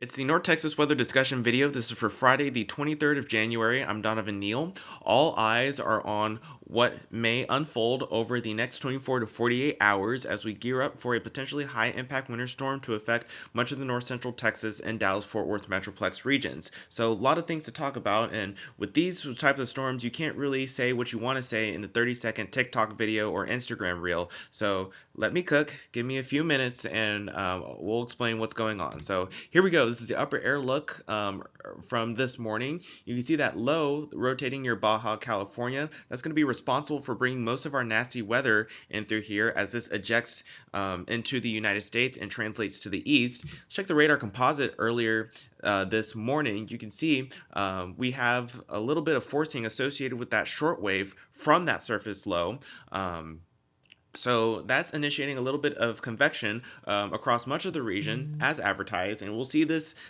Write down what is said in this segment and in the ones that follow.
It's the North Texas weather discussion video. This is for Friday, the 23rd of January. I'm Donovan Neal. All eyes are on what may unfold over the next 24 to 48 hours as we gear up for a potentially high impact winter storm to affect much of the north central Texas and Dallas-Fort Worth Metroplex regions. So, a lot of things to talk about, and with these types of storms, you can't really say what you want to say in a 30-second TikTok video or Instagram reel. So, let me cook, give me a few minutes, and we'll explain what's going on. So, here we go. This is the upper air look from this morning. You can see that low rotating near Baja, California. That's going to be responsible for bringing most of our nasty weather in through here as this ejects into the United States and translates to the east. Let's check the radar composite earlier this morning. You can see we have a little bit of forcing associated with that short wave from that surface low. So that's initiating a little bit of convection across much of the region as advertised, and we'll see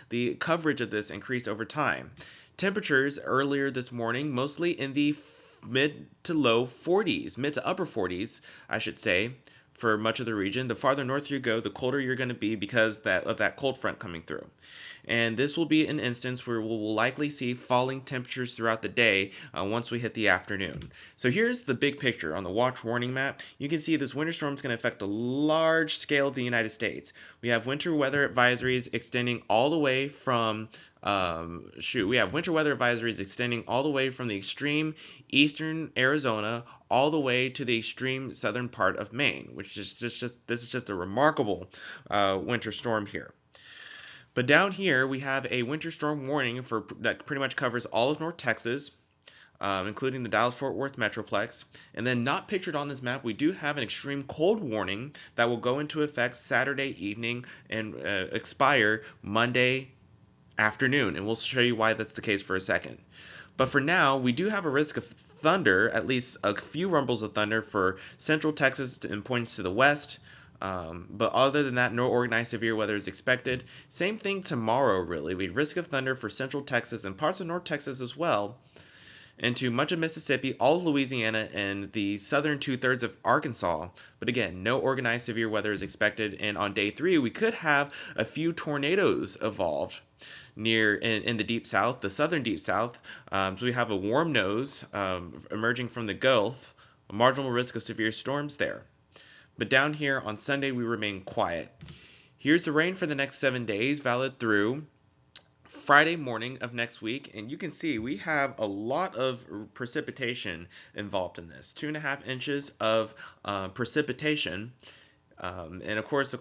the coverage of this increase over time. Temperatures earlier this morning, mostly in the mid to low 40s, mid to upper 40s, I should say, for much of the region. The farther north you go, the colder you're going to be because of that cold front coming through. And this will be an instance where we'll likely see falling temperatures throughout the day once we hit the afternoon. So here's the big picture on the watch warning map. You can see this winter storm is going to affect a large scale of the United States. We have winter weather advisories extending all the way from we have winter weather advisories extending all the way from the extreme eastern Arizona all the way to the extreme southern part of Maine, which is this is just a remarkable winter storm here. But down here we have a winter storm warning that pretty much covers all of North Texas, including the Dallas-Fort Worth Metroplex. And then not pictured on this map, we do have an extreme cold warning that will go into effect Saturday evening and expire Monday afternoon. And we'll show you why that's the case for a second. But for now, we do have a risk of thunder, at least a few rumbles of thunder for central Texas and points to the west. But other than that, no organized severe weather is expected. Same thing tomorrow, really. We risk of thunder for central Texas and parts of North Texas as well, into much of Mississippi, all of Louisiana, and the southern two-thirds of Arkansas. But again, no organized severe weather is expected. And on day 3, we could have a few tornadoes evolved near in the deep south, the southern deep south. So we have a warm nose emerging from the Gulf, a marginal risk of severe storms there. But down here on Sunday, we remain quiet. Here's the rain for the next 7 days, valid through Friday morning of next week. And you can see we have a lot of precipitation involved in this. 2.5 inches of precipitation. And of course,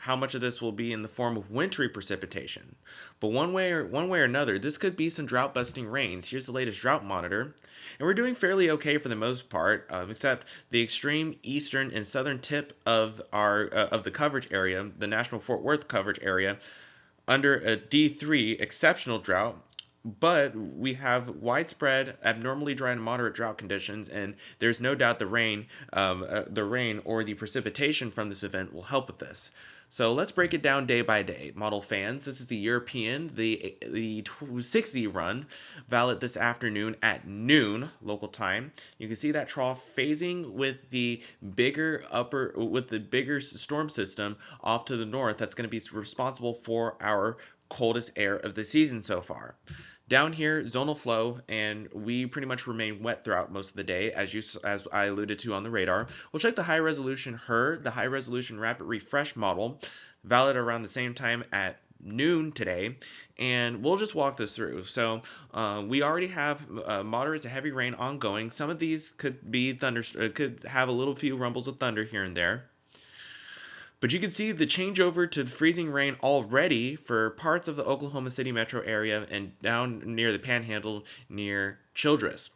how much of this will be in the form of wintry precipitation. But one way or another, this could be some drought-busting rains. Here's the latest drought monitor. And we're doing fairly okay for the most part, except the extreme eastern and southern tip of the coverage area, the National Fort Worth coverage area, under a D3 exceptional drought. But we have widespread, abnormally dry and moderate drought conditions, and there's no doubt the rain or the precipitation from this event will help with this. So let's break it down day by day. Model fans, this is the European, the 60 run, valid this afternoon at noon local time. You can see that trough phasing with the bigger storm system off to the north. That's going to be responsible for our coldest air of the season so far. Down here, zonal flow, and we pretty much remain wet throughout most of the day, as I alluded to on the radar. We'll check the high-resolution HRRR, the high-resolution rapid refresh model, valid around the same time at noon today, and we'll just walk this through. So we already have moderate to heavy rain ongoing. Some of these could have a little few rumbles of thunder here and there. But you can see the changeover to freezing rain already for parts of the Oklahoma City metro area and down near the Panhandle near Childress.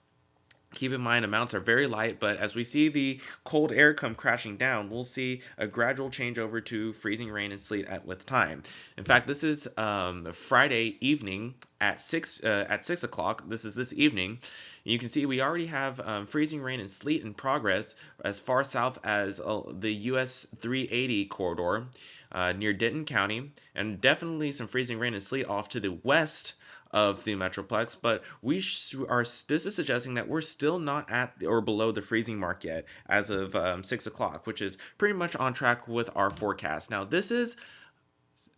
Keep in mind, amounts are very light, but as we see the cold air come crashing down, we'll see a gradual changeover to freezing rain and sleet with time. In fact, this is Friday evening at 6 o'clock. This is this evening. You can see we already have freezing rain and sleet in progress as far south as the US 380 corridor near Denton County, and definitely some freezing rain and sleet off to the west of the Metroplex, but this is suggesting that we're still not at or below the freezing mark yet as of 6 o'clock, which is pretty much on track with our forecast. Now, this is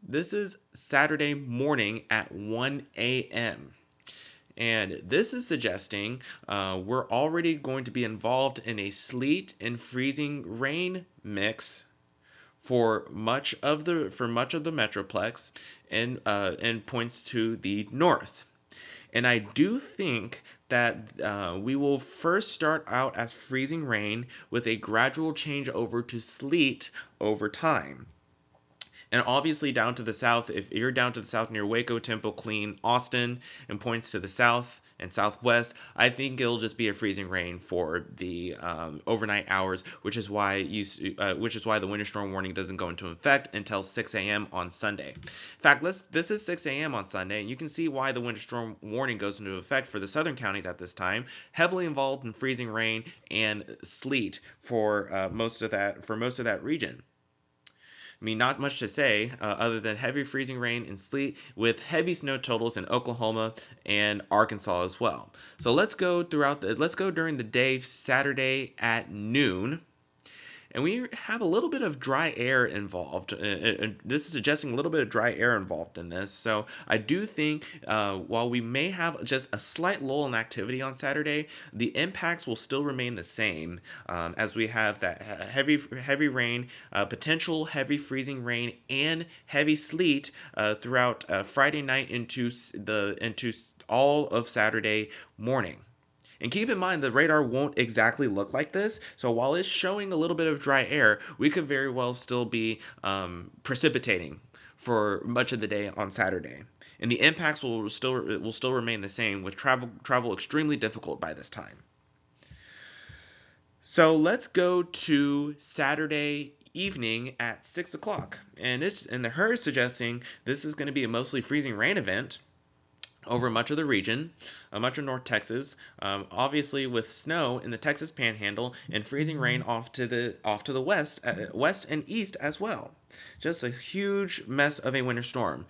This is Saturday morning at 1 a.m. And this is suggesting we're already going to be involved in a sleet and freezing rain mix for much of the metroplex and points to the north. And I do think that we will first start out as freezing rain with a gradual change over to sleet over time. And obviously down to the south, if you're down to the south near Waco, Temple, Killeen, Austin, and points to the south and southwest, I think it'll just be a freezing rain for the overnight hours, which is why the winter storm warning doesn't go into effect until 6 a.m. on Sunday. In fact, this is 6 a.m. on Sunday, and you can see why the winter storm warning goes into effect for the southern counties at this time, heavily involved in freezing rain and sleet for most of that region. I mean, not much to say other than heavy freezing rain and sleet with heavy snow totals in Oklahoma and Arkansas as well. So let's go during the day Saturday at noon. And we have a little bit of dry air involved. This is suggesting a little bit of dry air involved in this. So I do think while we may have just a slight lull in activity on Saturday, the impacts will still remain the same as we have that heavy rain, potential heavy freezing rain, and heavy sleet throughout Friday night into all of Saturday morning. And keep in mind, the radar won't exactly look like this, so while it's showing a little bit of dry air, we could very well still be precipitating for much of the day on Saturday. And the impacts will still remain the same, with travel extremely difficult by this time. So let's go to Saturday evening at 6 o'clock. And the HERS suggesting this is going to be a mostly freezing rain event over much of the region, much of North Texas, obviously with snow in the Texas Panhandle and freezing rain off to the west and east as well. Just a huge mess of a winter storm.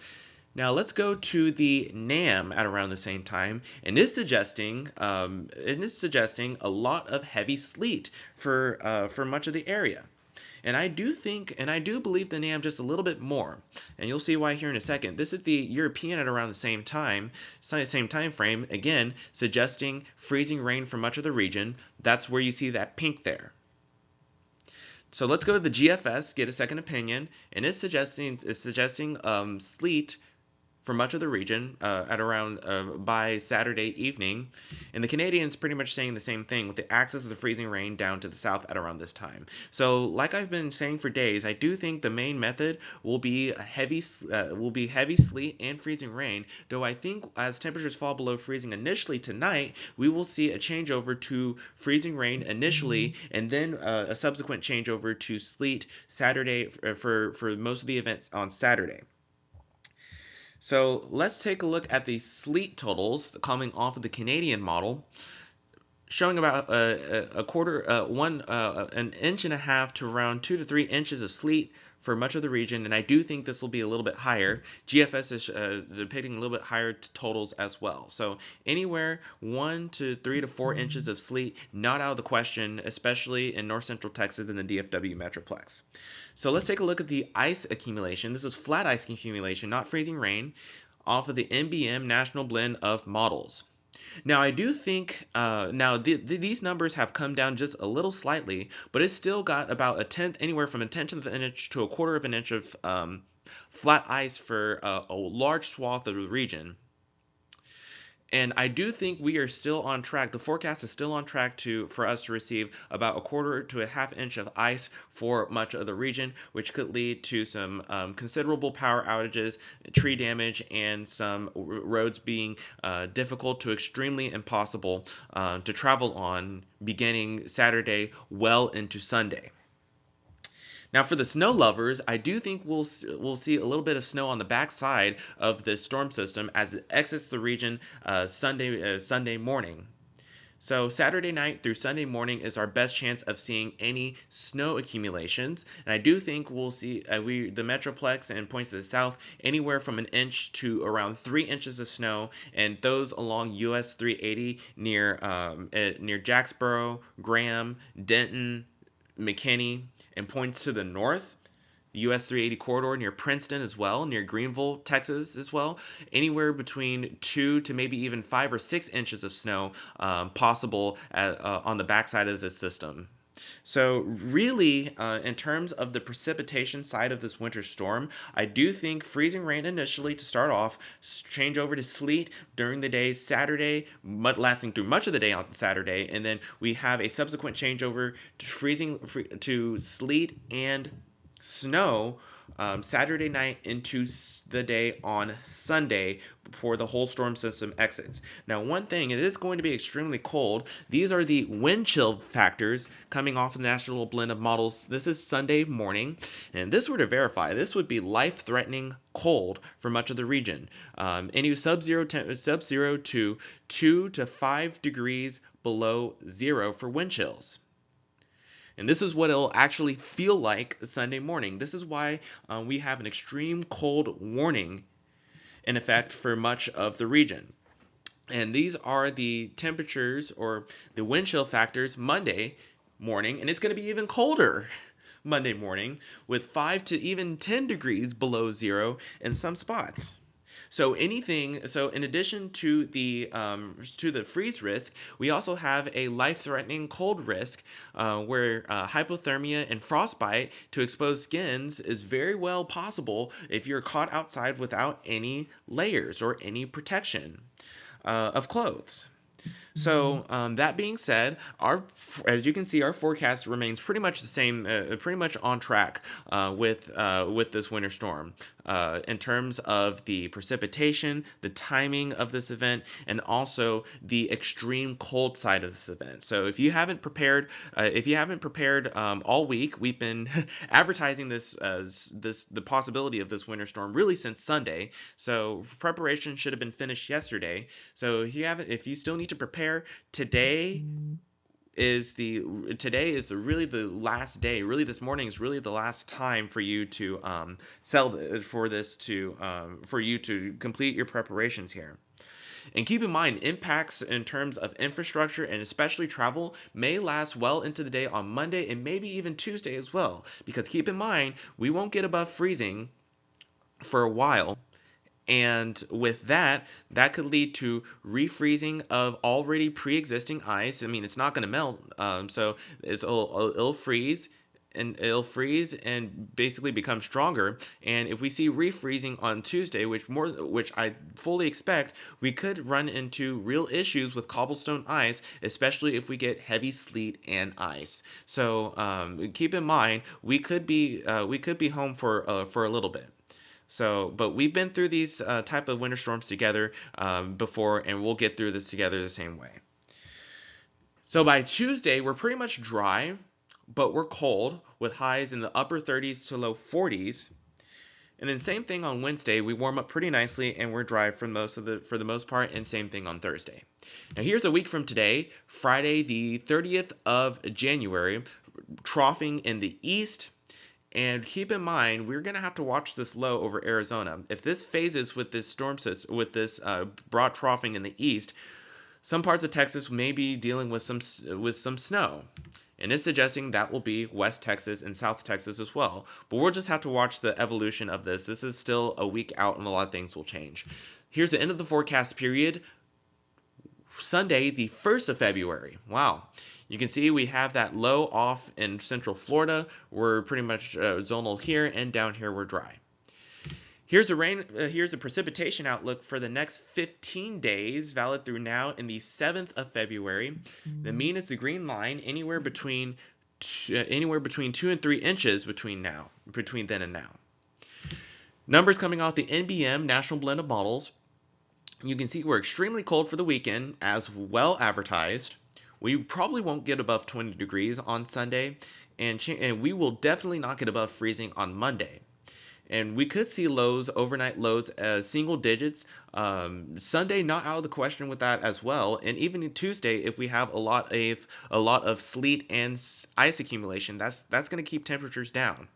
Now let's go to the NAM at around the same time, and it's suggesting a lot of heavy sleet for much of the area. And I do believe the NAM just a little bit more. And you'll see why here in a second. This is the European at around the same time frame, again, suggesting freezing rain for much of the region. That's where you see that pink there. So let's go to the GFS, get a second opinion, and it's suggesting sleet for much of the region at around by Saturday evening. And the Canadians pretty much saying the same thing, with the axis of the freezing rain down to the south at around this time. So like I've been saying for days, I do think the main method will be heavy sleet and freezing rain, though I think as temperatures fall below freezing initially tonight, we will see a changeover to freezing rain initially, and then a subsequent changeover to sleet Saturday for most of the events on Saturday. So let's take a look at the sleet totals coming off of the Canadian model, showing about an inch and a half to around 2 to 3 inches of sleet for much of the region, and I do think this will be a little bit higher. GFS is depicting a little bit higher totals as well. So anywhere 1 to 3 to 4 inches of sleet, not out of the question, especially in north central Texas and the DFW Metroplex. So let's take a look at the ice accumulation. This is flat ice accumulation, not freezing rain, off of the NBM National Blend of models. Now, I do think these numbers have come down just a little slightly, but it's still got about anywhere from a tenth of an inch to a quarter of an inch of flat ice for a large swath of the region. And I do think we are still on track. The forecast is still on track for us to receive about a quarter to a half inch of ice for much of the region, which could lead to some considerable power outages, tree damage, and some roads being difficult to extremely impossible to travel on beginning Saturday well into Sunday. Now, for the snow lovers, I do think we'll see a little bit of snow on the backside of this storm system as it exits the region Sunday morning. So Saturday night through Sunday morning is our best chance of seeing any snow accumulations, and I do think we'll see the Metroplex and points to the south anywhere from an inch to around 3 inches of snow, and those along US 380 near Jacksboro, Graham, Denton, McKinney, and points to the north US 380 corridor near Princeton as well, near Greenville, Texas as well. Anywhere between 2 to maybe even 5 or 6 inches of snow possible on the backside of this system. So really, in terms of the precipitation side of this winter storm, I do think freezing rain initially to start off, change over to sleet during the day Saturday, lasting through much of the day on Saturday, and then we have a subsequent changeover to to sleet and snow Saturday night into the day on Sunday before the whole storm system exits. Now, one thing, it is going to be extremely cold. These are the wind chill factors coming off the National Blend of Models. This is Sunday morning, and this were to verify, this would be life-threatening cold for much of the region. Any sub-zero to 2 to 5 degrees below zero for wind chills. And this is what it'll actually feel like Sunday morning. This is why we have an extreme cold warning in effect for much of the region. And these are the temperatures or the wind chill factors Monday morning, and it's going to be even colder Monday morning with 5 to even 10 degrees below zero in some spots. So in addition to the freeze risk, we also have a life-threatening cold risk where hypothermia and frostbite to exposed skins is very well possible if you're caught outside without any layers or any protection of clothes. So that being said, as you can see, our forecast remains pretty much the same, pretty much on track with this winter storm in terms of the precipitation, the timing of this event, and also the extreme cold side of this event. So if you haven't prepared, all week, we've been advertising this as the possibility of this winter storm really since Sunday. So preparation should have been finished yesterday. So if you still need to prepare, today is really the last day. Really, this morning is really the last time for you to for you to complete your preparations here. And keep in mind, impacts in terms of infrastructure and especially travel may last well into the day on Monday and maybe even Tuesday as well. Because keep in mind, we won't get above freezing for a while. And with that could lead to refreezing of already pre-existing ice. I mean, it's not going to melt, so it'll freeze and basically become stronger. And if we see refreezing on Tuesday, which I fully expect, we could run into real issues with cobblestone ice, especially if we get heavy sleet and ice. So keep in mind, we could be home for a little bit. So, but we've been through these type of winter storms together before, and we'll get through this together the same way. So by Tuesday, we're pretty much dry, but we're cold with highs in the upper 30s to low 40s. And then same thing on Wednesday, we warm up pretty nicely and we're dry for the most part, and same thing on Thursday. Now here's a week from today, Friday the 30th of January, troughing in the east. And keep in mind, we're going to have to watch this low over Arizona. If this phases with this storm system, with this broad troughing in the east, some parts of Texas may be dealing with some snow. And it's suggesting that will be West Texas and South Texas as well. But we'll just have to watch the evolution of this. This is still a week out and a lot of things will change. Here's the end of the forecast period. Sunday, the 1st of February. Wow. You can see we have that low off in central Florida. We're pretty much zonal here, and down here we're dry. Here's a precipitation outlook for the next 15 days, valid through now in the 7th of February. The mean is the green line, anywhere between 2 and 3 inches between then and now. Numbers coming off the NBM National Blend of Models. You can see we're extremely cold for the weekend, as well advertised. We probably won't get above 20 degrees on Sunday, and we will definitely not get above freezing on Monday. And we could see overnight lows as single digits. Sunday, not out of the question with that as well. And even Tuesday, if we have a lot of sleet and ice accumulation, that's going to keep temperatures down.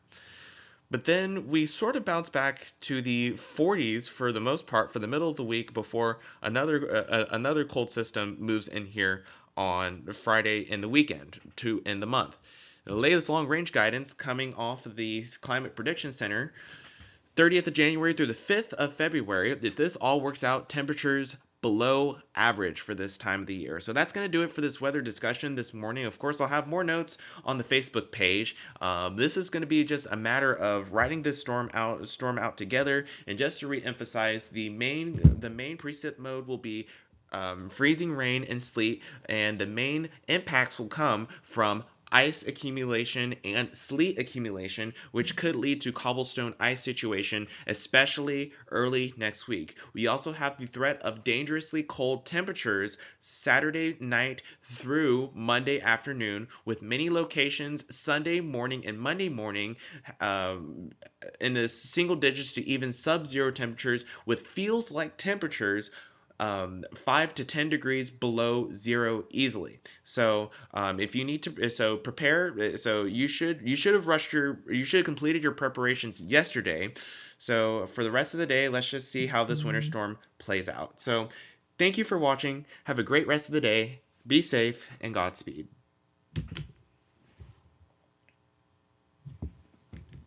But then we sort of bounce back to the 40s for the most part for the middle of the week before another cold system moves in here on Friday in the weekend to end the month. The latest long-range guidance coming off the Climate Prediction Center, 30th of January through the 5th of February, if this all works out, temperatures below average for this time of the year. So that's going to do it for this weather discussion this morning. Of course, I'll have more notes on the Facebook page. This is going to be just a matter of writing this storm out together. And just to re-emphasize, the main precip mode will be freezing rain and sleet, and the main impacts will come from ice accumulation and sleet accumulation, which could lead to cobblestone ice situation, especially early next week. We also have the threat of dangerously cold temperatures Saturday night through Monday afternoon, with many locations Sunday morning and Monday morning in the single digits to even sub-zero temperatures, with feels like temperatures 5 to 10 degrees below zero easily. So if you need to, prepare. So you should have completed your preparations yesterday. So for the rest of the day, let's just see how this winter storm plays out. So thank you for watching. Have a great rest of the day. Be safe and Godspeed.